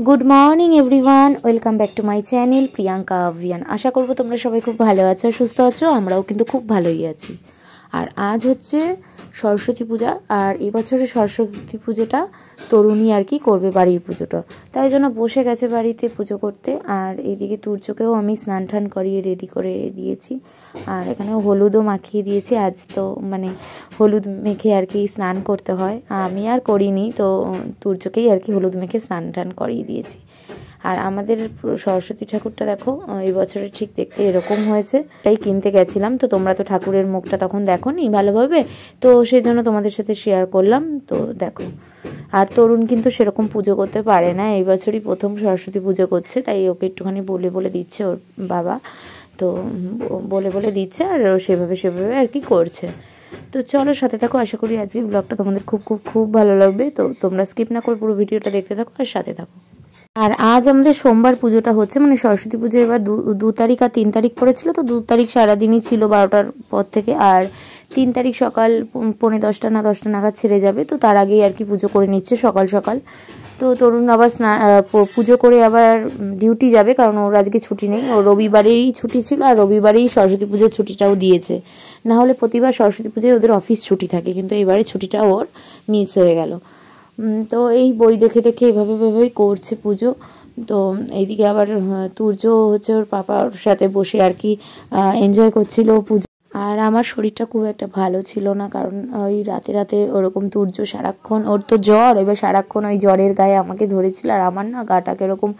Good morning everyone, welcome back to my channel Priyanka Abhiyan. আশা করবো তোমরা সবাই খুব ভালো আছো, সুস্থ আছো। আমরাও কিন্তু খুব ভালোই আছি। আর আজ হচ্ছে সরস্বতী পূজা, আর এবছরের সরস্বতী পুজোটা তরুণী আর কি করবে বাড়ির পুজোটা, তাই জন্য বসে গেছে বাড়িতে পুজো করতে। আর এইদিকে তুর্যকেও আমি স্নান টান করিয়ে রেডি করে দিয়েছি, আর এখানে হলুদও মাখিয়ে দিয়েছি। আজ তো মানে হলুদ মেখে আর কি স্নান করতে হয়, আমি আর করিনি, তো তুর্যকেই আর কি হলুদ মেখে স্নান টান করিয়ে দিয়েছি। আর আমাদের সরস্বতী ঠাকুরটা দেখো এই বছরে ঠিক দেখতে এরকম হয়েছে, তাই কিনতে গেছিলাম। তো তোমরা তো ঠাকুরের মুখটা তখন দেখোনি ভালোভাবে, তো সেই জন্য তোমাদের সাথে শেয়ার করলাম। তো দেখো, আর তরুণ কিন্তু সেরকম পুজো করতে পারে না, এই বছরই প্রথম সরস্বতী পুজো করছে, তাই ওকে একটুখানি বলে দিচ্ছে ওর বাবা। তো বলে দিচ্ছে, আর সেভাবে আর কি করছে। তো চলো সাথে থাকো, আশা করি আজকের ব্লগটা তোমাদের খুব খুব খুব ভালো লাগবে। তো তোমরা স্কিপ না করে পুরো ভিডিওটা দেখতে থাকো আর সাথে থাকো। আর আজ আমাদের সোমবার পুজোটা হচ্ছে, মানে সরস্বতী পুজো এবার 2 তারিখ আর 3 তারিখ পড়েছিল। তো 2 তারিখ সারাদিনই ছিল 12টার পর থেকে, আর 3 তারিখ সকাল 10:45 না 10টা নাগাদ ছেড়ে যাবে। তো তার আগেই আর কি পুজো করে নিচ্ছে সকাল সকাল। তো তরুণ আবার পুজো করে আবার ডিউটি যাবে, কারণ ওর আজকে ছুটি নেই, ও রবিবারেই ছুটি ছিল, আর রবিবারেই সরস্বতী পুজোর ছুটিটাও দিয়েছে। না হলে প্রতিবার সরস্বতী পুজোয় ওদের অফিস ছুটি থাকে, কিন্তু এবারে ছুটিটা ওর মিস হয়ে গেল। তো এই বই দেখে দেখে এভাবেই করছে পুজো। তো এইদিকে আবার তুর্য হচ্ছে ওর পাপার সাথে বসে আর কি এনজয় করছিল পুজো। আর আমার শরীরটা খুব একটা ভালো ছিল না, কারণ ওই রাতে ওরকম তুর্য সারাক্ষণ, ওর তো জ্বর, এবার সারাক্ষণ ওই জ্বরের গায়ে আমাকে ধরেছিল। আর আমার না গাটা কিরকম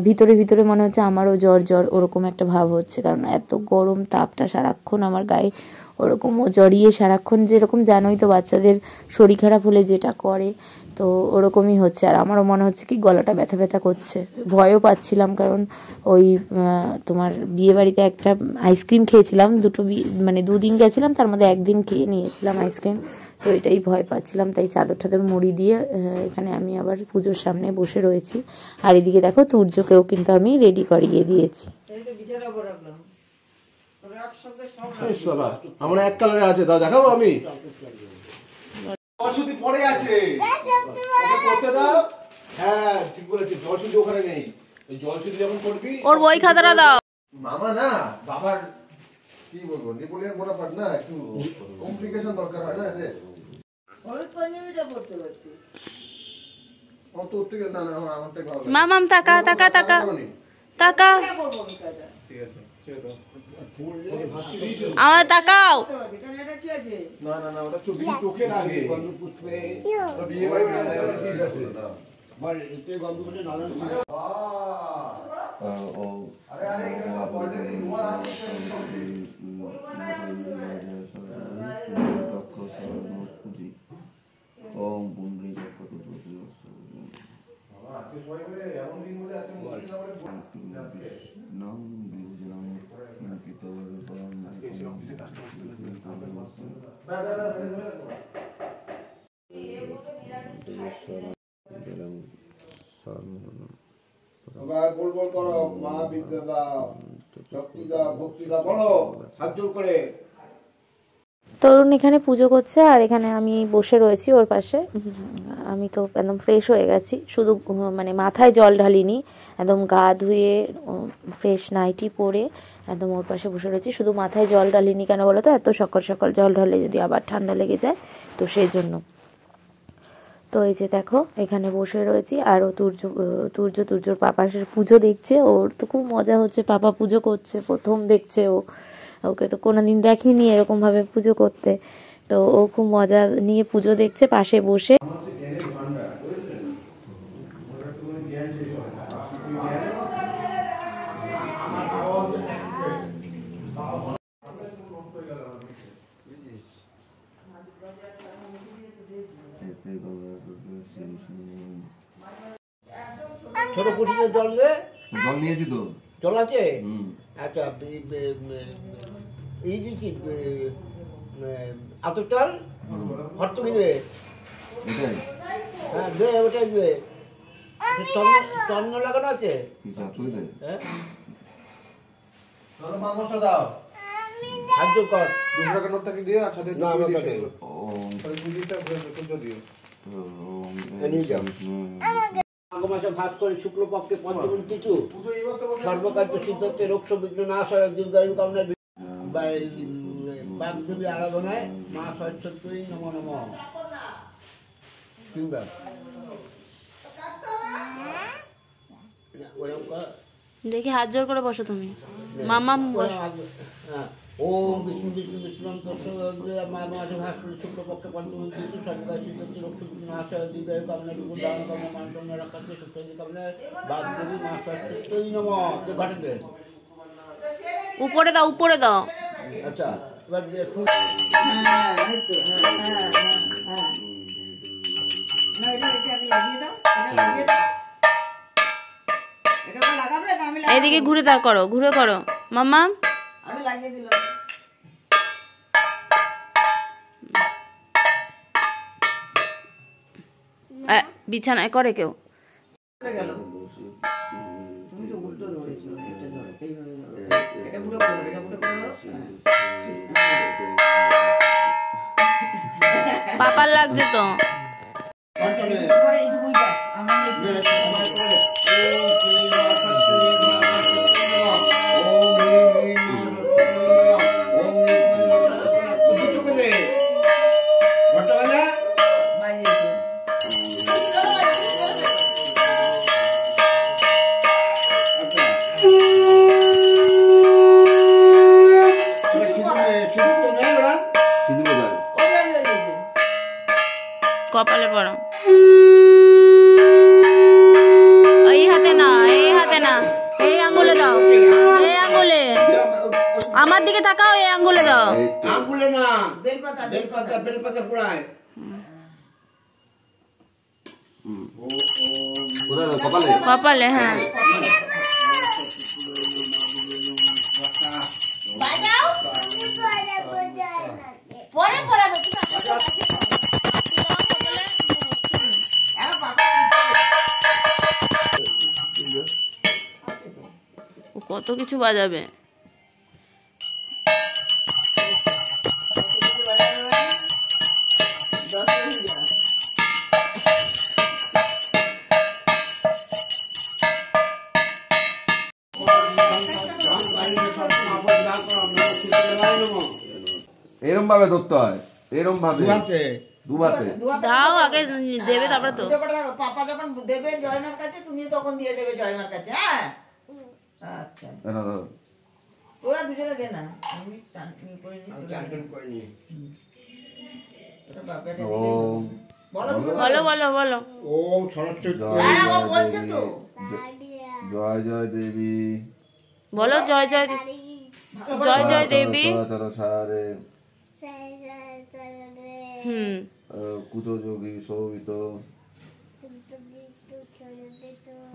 ভিতরে মনে হচ্ছে আমারও জ্বর ওরকম একটা ভাব হচ্ছে, কারণ এত গরম তাপটা সারাক্ষণ আমার গায়ে ওরকম জড়িয়ে সারাক্ষণ, যেরকম জানোই তো বাচ্চাদের শরীর খারাপ হলে যেটা করে, তো ওরকমই হচ্ছে। আর আমারও মনে হচ্ছে কি গলাটা ব্যথা করছে, ভয়ও পাচ্ছিলাম, কারণ ওই তোমার বিয়েবাড়িতে একটা আইসক্রিম খেয়েছিলাম, মানে 2 দিন গেছিলাম, তার মধ্যে 1 দিন খেয়ে নিয়েছিলাম আইসক্রিম। তো এটাই ভয় পাচ্ছিলাম, তাই চাদর মুড়ি দিয়ে এখানে আমি আবার পুজোর সামনে বসে রয়েছি। আর এদিকে দেখো তুর্যকেও কিন্তু আমি রেডি করিয়ে দিয়েছি। আমরা এক কালারে আছে, দাও দেখাবো আমি। জলসুতি পড়ে আছে, ওকে করতে দাও। হ্যাঁ ঠিক বলেছিস, জলসুতি ওখানে নেই। ওই জলসুতি যখন করবি ওর বই খাতাটা দাও। মামা না বাবার কি বলবো, নেপোলিয়ন বোনাপার্ট না, একটু কমপ্লিকেশন দরকার হয় না রে। হলুদ পাঞ্জাবিটা পড়তে পারছিস ও তো থেকে না আমারটাই ভালো লাগে। মামাম তাকা ঠিক আছে ছেড়ে দাও। আমার তাকাও। না ওটা চোখে লাগে। ওটা বিয়ে বাড়ি বল এতে গন্ধ করে নানান আরে অলরেডি ধোয়া আছে। ওম বুন্ডি কত দূর বাবা আছে সবাই বলে এমন দিন বলে আছে মুসলিম বলে নাম বিজলাম কি তো বললাম না এই অফিসে কাজ করতে বল করো মা বিদ্যা দাও, শক্তি দাও, ভক্তি দাও, বলো হাত জোর করে। তরুণ এখানে পুজো করছে, আর এখানে আমি বসে রয়েছি ওর পাশে। আমি তো একদম ফ্রেশ হয়ে গেছি, শুধু মানে মাথায় জল ঢালিনি, একদম গা ধুয়ে ফ্রেশ নাইটি পরে একদম ওর পাশে বসে রয়েছি। শুধু মাথায় জল ঢালিনি কেন বলো তো, এত সকাল সকাল জল ঢালে যদি আবার ঠান্ডা লেগে যায়, তো সেই জন্য। তো এই যে দেখো এখানে বসে রয়েছি, আর ও তুর্যর পাপার পুজো দেখছে। ওর তো খুব মজা হচ্ছে, পাপা পুজো করছে, প্রথম দেখছে ও, ওকে তো কোনোদিন দেখেনি এরকমভাবে পুজো করতে। তো ও খুব মজা নিয়ে পুজো দেখছে পাশে বসে। ছোট কুটিতে জল নিয়েছি তো, জল আছে। আচ্ছা এই দিচ্ছি আতরটাল ভর্তুকি দে, হ্যাঁ দে ওটাই দে। চন্ন লাগানো আছে, হ্যাঁ দাও হাত জোর কর। 200 টাকা নোটটা কি দিও, আর সাথে না আমাকে দিও। ও ওই পুঁজিটা ভরে তো দিও। মাসে ভাগ করে শুক্লপক্ষে পঞ্চমী তিথু পুজো এবার তো বলে সর্বকার্য সিদ্ধতে রোগ বিঘ্ন নাশ হয় দীর্ঘায়ু কামনায় বাগদেবী আরাধনায় মা সরস্বতী নমো নমঃ। তিনবার দেখি হাত জোর করে বসো তুমি। মামাম বস। ওম বিষ্ণু বিষ্ণু বিষ্ণু মা মাসে ভাগ করে শুক্লপক্ষে পঞ্চমী তিথু সর্বকার্য সিদ্ধতে রোগ বিঘ্ন নাশ হয় দীর্ঘায়ু কামনায় দান কামনা মান কামনা রাখাতে সত্যি কামনায় বাগদেবী মা সরস্বতী নমঃ। ঘটে উপরে দাও, উপরে দাও। আচ্ছা এবার একটু এইদিকে ঘুরে দাও, করো, ঘুরে করো মাম্মা। আমি লাগিয়ে দিলাম। বিছানায় করে কেউ? তুমি তো উল্টো ধরেছো, এটা ধরো, এইভাবে ধরো, এটা পুরো করে, এটা পুরো করে ধরো। পাপার লাগছে তো। পরে এইটুকুই ব্যাস, আমার কপালে পড়ো। এই হাতে না, এই হাতে না, এই আঙ্গুলে দাও, এই আঙ্গুলে। আমার দিকে তাকাও, এই আঙ্গুলে দাও। আঙ্গুলে না, বেলপাতা, বেলপাতা, বেলপাতা কুড়ায়। কপালে, হ্যাঁ। পরে পড়াবে। কত কিছু বাজাবে। এরম ভাবে ধরতে হয়, এরম ভাবে দুবাতে দাও, আগে দেবে তারপরে তো। পাপা যখন দেবে জয়মার কাছে, তুমি তখন দিয়ে দেবে জয়মার কাছে। হ্যাঁ, আচ্ছা, তোরা দুজনে দে না, আমি চাটনি করে নিই। ওম বলো বলো বলো। ওম সরস্বতী বলছে তো। জয় জয় দেবী, বলো জয় জয় জয় জয় দেবী। সারে কুতযোগী শোভিত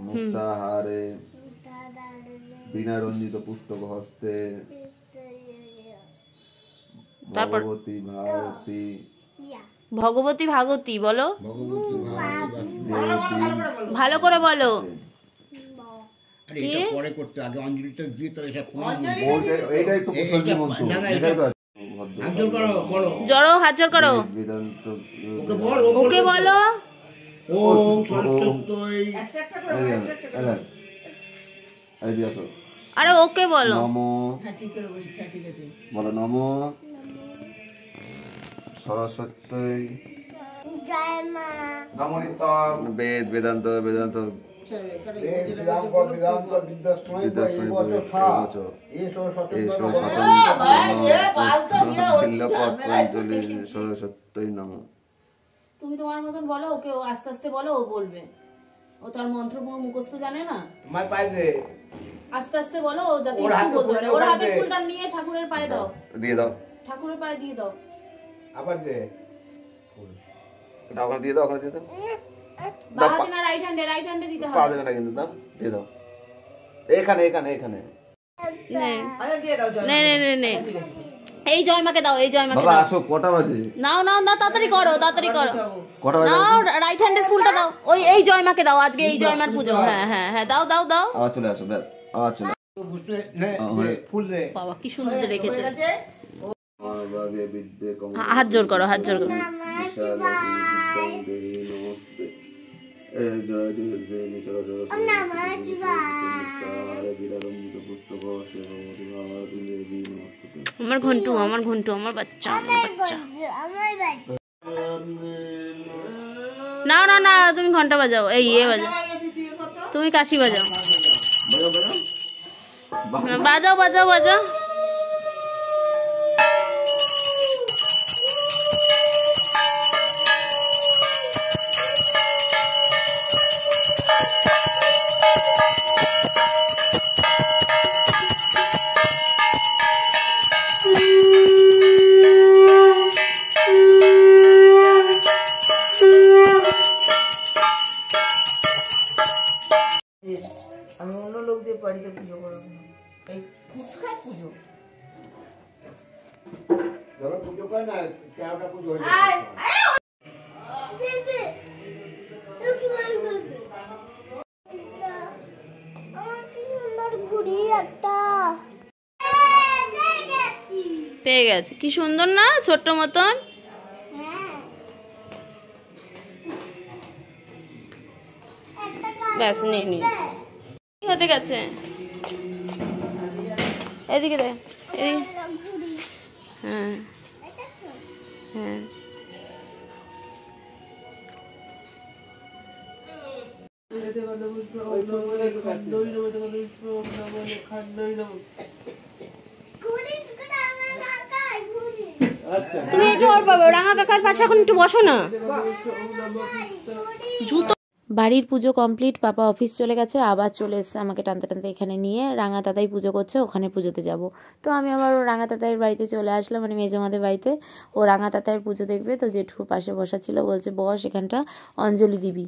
মুক্তাহারে বিনা রঞ্জিত পুস্তক হস্তে তারপর ভগবতী ভারতী ভগবতী ভাগবতী বলো, দেবী। ভালো করে বলো। আরে এটা পরে করতে, আগে অঞ্জলিটা দিয়ে তো এটা এইটাই তো কুশলী মন্ত্র, এটাই তো হাত জোর করো, বলো জড়ো, হাত জোর করো। বেদান্ত ওকে বলো, ওকে বলো। ওম সরস্বতী একটা একটা করে, একটা একটা করে। আরে ওকে বলো। নমো, হ্যাঁ, ঠিক করে বলছি, হ্যাঁ, ঠিক আছে। বলো নমো সরস্বতী বেদ বেদান্ত বেদান্ত সরস্বতী নম। তুমি তোমার মতন বলো, ওকে আস্তে আস্তে বলো, ও বলবে। ও তার মন্ত্র মুখস্থ জানে না। তোমার পায়ে দে, আস্তে আস্তে বলো, ও যাতে একটু বলতে পারে। ওর হাতে ফুলটা নিয়ে ঠাকুরের পায়ে দাও, দিয়ে দাও, ঠাকুরের পায়ে দিয়ে দাও। আবার দে, ওখানে দিয়ে দাও, ওখানে দিয়ে দাও। বাঁ হাতে না রাইট হ্যান্ডে? রাইট হ্যান্ডে দিতে পা হবে। দেবে না কিন্তু, দাও, দিয়ে দাও। এখানে এখানে এখানে নে আচ্ছা, দিয়ে দাও জয়। নে নে নে নে। এই জয়মাকে দাও, এই জয়মাকে বাবা দাও। আসো, কটা বাজে? নাও নাও নাও, তাড়াতাড়ি করো, তাড়াতাড়ি করো। কটা বাজে? নাও, রাইট হ্যান্ডের ফুলটা দাও। ওই এই জয়মাকে দাও, আজকে এই জয়মার পুজো। হ্যাঁ হ্যাঁ হ্যাঁ, দাও দাও দাও। আবার চলে আসো, ব্যাস আবার চলে বুঝতে নে, ফুল দে। বাবা কি সুন্দর রেখেছে। হয়ে গেছে? হাত জোর করো, হাত জোর করো। আমার ঘন্টু, আমার ঘন্টু, আমার বাচ্চা, আমার বাচ্চা। না না না, তুমি ঘন্টা বাজাও, এই বাজাও, তুমি কাশি বাজাও, বাজাও বাজাও বাজাও। আমি অন্য লোক দিয়ে বাড়িতে পুজো করব না, এই ফুচকায় পুজো। যখন পুজো করে না, তেরোটা পুজো হয়ে পেয়ে গেছে, কি সুন্দর না, ছোট্ট মতন। ব্যাস নিয়ে নিয়েছি, হতে গেছে। এদিকে দে, হ্যাঁ হ্যাঁ। তুমি একটু ওর বাবা রাঙা কাকার পাশে এখন একটু বসো না। জুতো। বাড়ির পুজো কমপ্লিট, পাপা অফিস চলে গেছে, আবার চলে এসছে আমাকে টানতে টানতে এখানে নিয়ে। রাঙা তাতাই পুজো করছে, ওখানে পুজোতে যাব। তো আমি আবার রাঙা তাতাইয়ের বাড়িতে চলে আসলাম, মানে মেজমাদের বাড়িতে। ও রাঙা তাতাইয়ের পুজো দেখবে, তো জেঠুর পাশে বসা ছিল, বলছে বস এখানটা অঞ্জলি দিবি।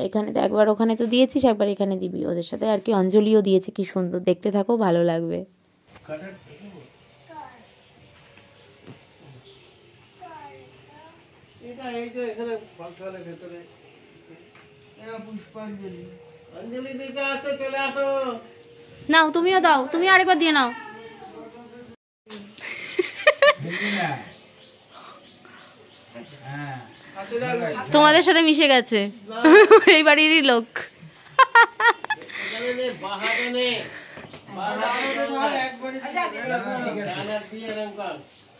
এখানে তো একবার ওখানে তো দিয়েছিস, একবার এখানে দিবি। ওদের সাথে আর কি অঞ্জলিও দিয়েছে, কি সুন্দর দেখতে, থাকো ভালো লাগবে। নাও তুমিও দাও, তুমি আরেকবার দিয়ে নাও। তোমাদের সাথে মিশে গেছে, এই বাড়িরই লোক।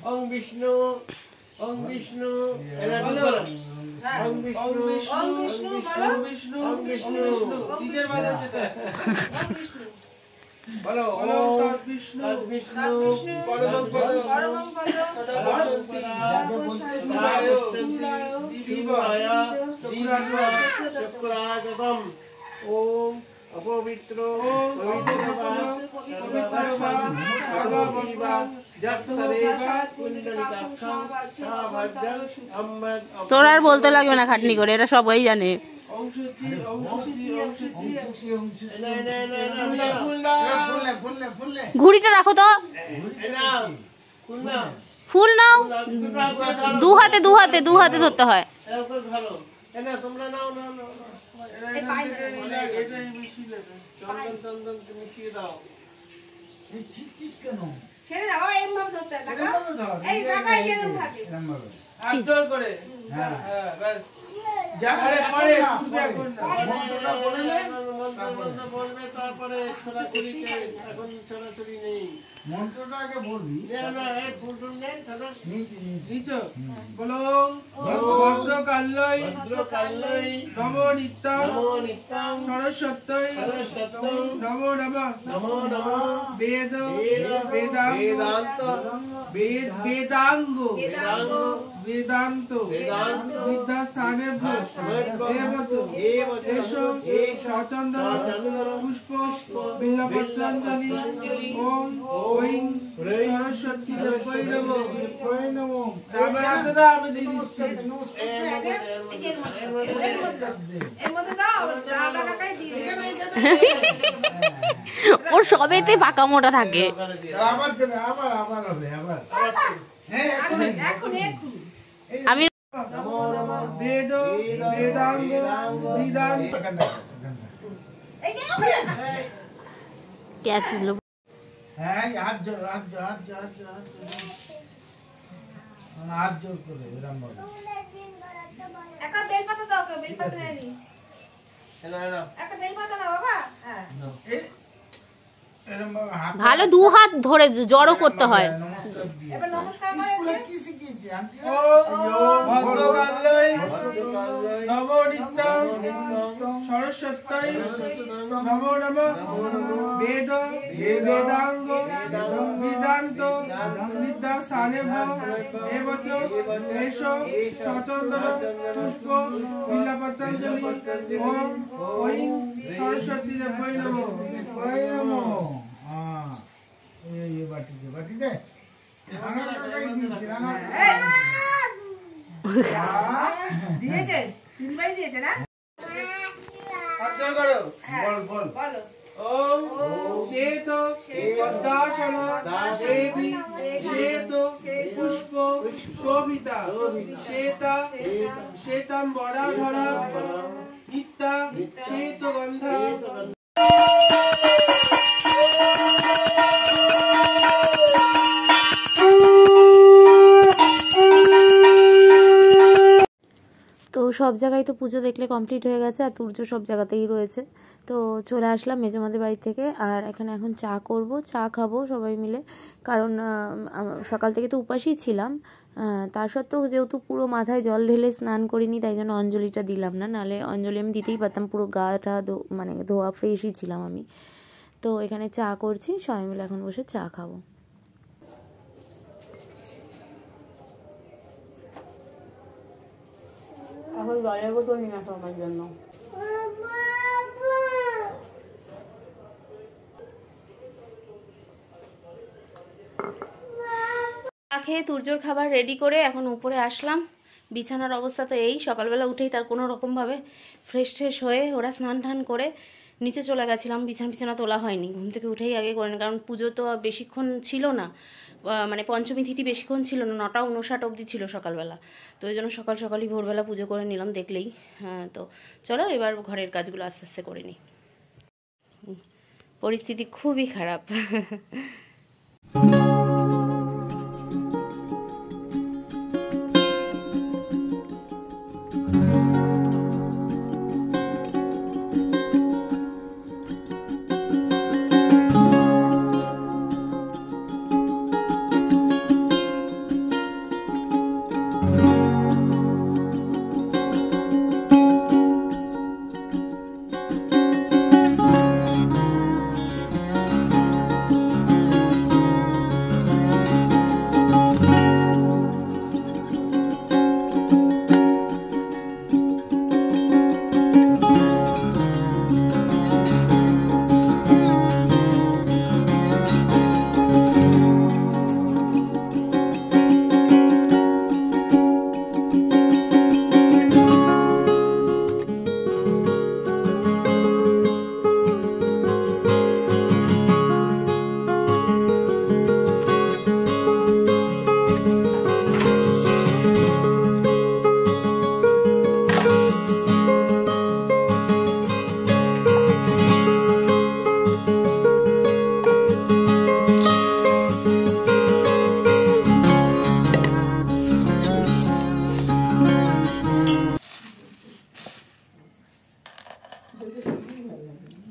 ওম বিষ্ণু, ওম বিষ্ণু, ওম বিষ্ণু, ওম বিষ্ণু, ওম বিষ্ণু, ওম বিষ্ণু, নিজের বাজে সেটা। বলো ওম বিষ্ণু, বিষ্ণু, পরমং পদ, পরমং পদ, দিবায়া, দিবায়া, চক্রাগতম, ওম অপবিত্র, পবিত্রবা, সর্ববা, সর্ববা, তোর আর বলতে লাগবে না খাটনি করে, এটা সবাই জানে। ঘুড়িটা রাখো তো, ফুল নাও, দু হাতে দু হাতে দু হাতে ধরতে হয়। মিশিয়ে দাও। ছেড়ে দাও বাবা, এরকম ভাবে ধরতে হয়, দেখো এই দেখো এরকম থাকে, আচর করে। হ্যাঁ হ্যাঁ, ব্যাস যারে পড়ে ছুটবে এখন মন্ত্রটা বলে নে, মন্ত্রটা বলবে, তারপরে ছোড়াছুড়িতে। এখন ছোড়াছুড়ি নেই, মন্ত্রটা আগে বলবি। না এই ফুলটুল নেই, চলো নিচে নিচে বলো। ভদ্রকাল্যই, ভদ্রকাল্যই, নমো নিত্যং, নমো নিত্যং, সরস্বত্যই, সরস্বত্যং, নমো নমঃ, নমো নমঃ, বেদ, বেদান্ত, বেদ, বেদাঙ্গ, বেদাঙ্গ, বেদান্ত, বেদান্ত, বিদ্যাস্থানের সচন্দ্র পুষ্প বিল্লপত্রাঞ্জলি। ওম ঐং সরস্বতী নমো। আমি দিয়ে দিচ্ছি, ওর সবেতে পাকা মোটা থাকে। আমি বেদ, বেদাঙ্গ, বিদান্ত। क्या चीज लो হ্যাঁ, হাত জোর, হাত জোর, হাত জোর, হাত জোর, হাত জোর করে এরকম বলো। একটা বেলপাতা দাও, বেলপাতা নেই। একটা বেল পাতা না বাবা। হ্যাঁ ভালো দু হাত ধরে জড়ো করতে হয়। এবার নমস্কার করে কি শিখিয়েছে আন্টি? ভদ্রকাল্যই নবনিত্যং সরস্বত্যই নমো নমঃ। বেদ বেদাঙ্গ বেদান্ত বিদ্যাসানেভ এবচ এষ সচন্দন পুষ্প বিল্বপত্রাঞ্জলি। ওম ঐং সরস্বতী দেবায় নমঃ। দেবায় নমঃ। এই বাটিতে বাটিতে দিয়েছে, তিনবারই দিয়েছে না? বল বল। ওম শ্বেত পদ্মাসন দেবী শ্বেত পুষ্প শোভিতা শ্বেতা শ্বেতাম্বরাধরা নিত্যা শ্বেত গন্ধা। তো সব জায়গায় তো পুজো দেখলে কমপ্লিট হয়ে গেছে, আর তুর্য সব জায়গাতেই রয়েছে। তো চলে আসলাম মেজমাদের বাড়ি থেকে, আর এখানে এখন চা করব, চা খাবো সবাই মিলে। কারণ সকাল থেকে তো উপাসই ছিলাম, তা সত্ত্বেও যেহেতু পুরো মাথায় জল ঢেলে স্নান করিনি, তাই জন্য অঞ্জলিটা দিলাম না, নাহলে অঞ্জলি আমি দিতেই পারতাম, পুরো গাটা মানে ধোয়া ফ্রেশই ছিলাম আমি। তো এখানে চা করছি, সবাই মিলে এখন বসে চা খাবো। এখন জলের বোতল নিয়ে আসো আমার জন্য। খেয়ে তুর্যর খাবার রেডি করে এখন উপরে আসলাম। বিছানার অবস্থা তো এই, সকালবেলা উঠেই তার কোনো রকমভাবে ফ্রেশ ট্রেশ হয়ে ওরা স্নান টান করে নিচে চলে গেছিলাম। বিছানা তোলা হয়নি, ঘুম থেকে উঠেই আগে করে না, কারণ পুজো তো বেশিক্ষণ ছিল না, মানে পঞ্চমী তিথি বেশিক্ষণ ছিল না, 9:59 অবধি ছিল সকালবেলা। তো ওই জন্য সকালই ভোরবেলা পুজো করে নিলাম, দেখলেই। হ্যাঁ, তো চলো এবার ঘরের কাজগুলো আস্তে আস্তে করে নিই। পরিস্থিতি খুবই খারাপ।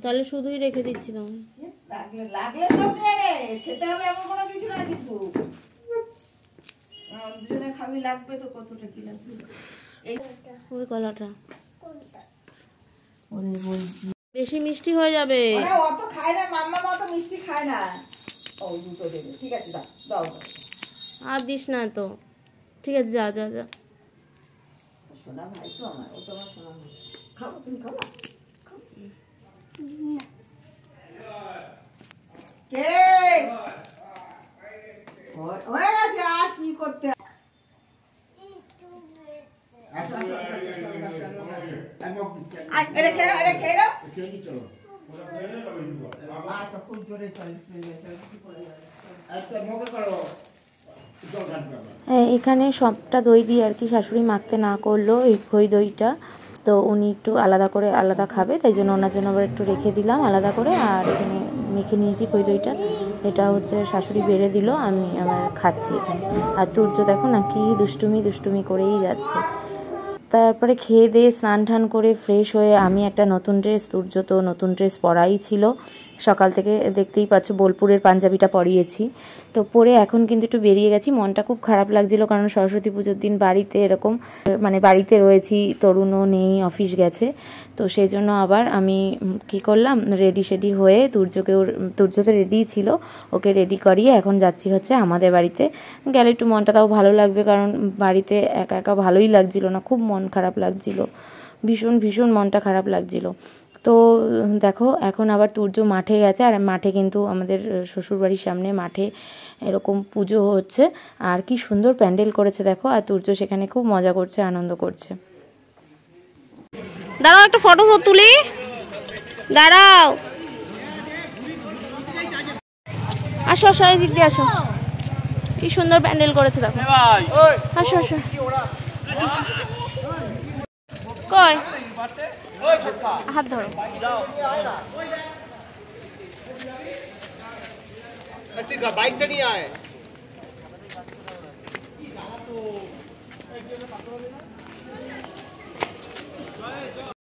তাহলে শুধুই রেখে দিচ্ছিলাম। লাগলে সব নিয়ে নে, খেতে হবে এমন কোনো কিছু না কিন্তু। দুজনে খাবি, লাগবে তো কতটা কি লাগবে। ওই কলাটা বেশি মিষ্টি হয়ে যাবে। অত খায় না মাম্মা, অত মিষ্টি খায় না। ও দুটো দেবে, ঠিক আছে দাও দাও। আর দিস না তো, ঠিক আছে, যা যা যা। সোনা ভাই তো আমার, ও তো আমার সোনা ভাই। খাবো, তুমি খাবো। কে হয়ে গেছে, আর কি করতে। আচ্ছা, খুব জোরে এখানে সবটা দই দিয়ে আর কি শাশুড়ি মাখতে না করলো এই খই দইটা, তো উনি একটু আলাদা খাবে, তাই জন্য ওনার জন্য আবার একটু রেখে দিলাম আলাদা করে। আর এখানে মেখে নিয়েছি খই দইটা, এটা হচ্ছে শাশুড়ি বেড়ে দিল, আমি আবার খাচ্ছি এখানে। আর তুর্য দেখো না কি দুষ্টুমি করেই যাচ্ছে। তারপরে খেয়ে দিয়ে স্নান টান করে ফ্রেশ হয়ে আমি একটা নতুন ড্রেস, তুর্য তো নতুন ড্রেস পরাই ছিল সকাল থেকে, দেখতেই পাচ্ছ বোলপুরের পাঞ্জাবিটা পরিয়েছি। তো পরে এখন কিন্তু একটু বেরিয়ে গেছি। মনটা খুব খারাপ লাগছিল, কারণ সরস্বতী পুজোর দিন বাড়িতে এরকম মানে বাড়িতে রয়েছি, তরুণও নেই, অফিস গেছে। তো সেই জন্য আবার আমি কি করলাম, রেডি শেডি হয়ে তুর্য তো রেডিই ছিল, ওকে রেডি করিয়ে এখন যাচ্ছি হচ্ছে আমাদের বাড়িতে। গেলে একটু মনটা তাও ভালো লাগবে, কারণ বাড়িতে একা একা ভালোই লাগছিল না, খুব মন খারাপ লাগছিল, ভীষণ ভীষণ মনটা খারাপ লাগছিল। তো দেখো এখন আবার তুর্য মাঠে গেছে, আর মাঠে কিন্তু আমাদের শ্বশুরবাড়ির সামনে মাঠে এরকম পুজো হচ্ছে, আর কি সুন্দর প্যান্ডেল করেছে দেখো, আর তুর্য সেখানে খুব মজা করছে, আনন্দ করছে। দাঁড়াও একটা ফটো তুলি, দাঁড়াও, আসো আসো এই দিক দিয়ে আসো, কি সুন্দর প্যান্ডেল করেছে দেখো, আসো আসো, কই হাত ধরো, বাইকটা নিয়ে আয়।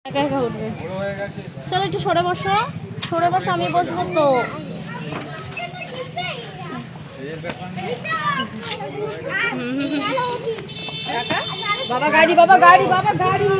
একা একা উঠবে, চলো একটু সরে বসো, সরে বসো, আমি বসবো তো। বাবা গাড়ি, বাবা গাড়ি, বাবা গাড়ি।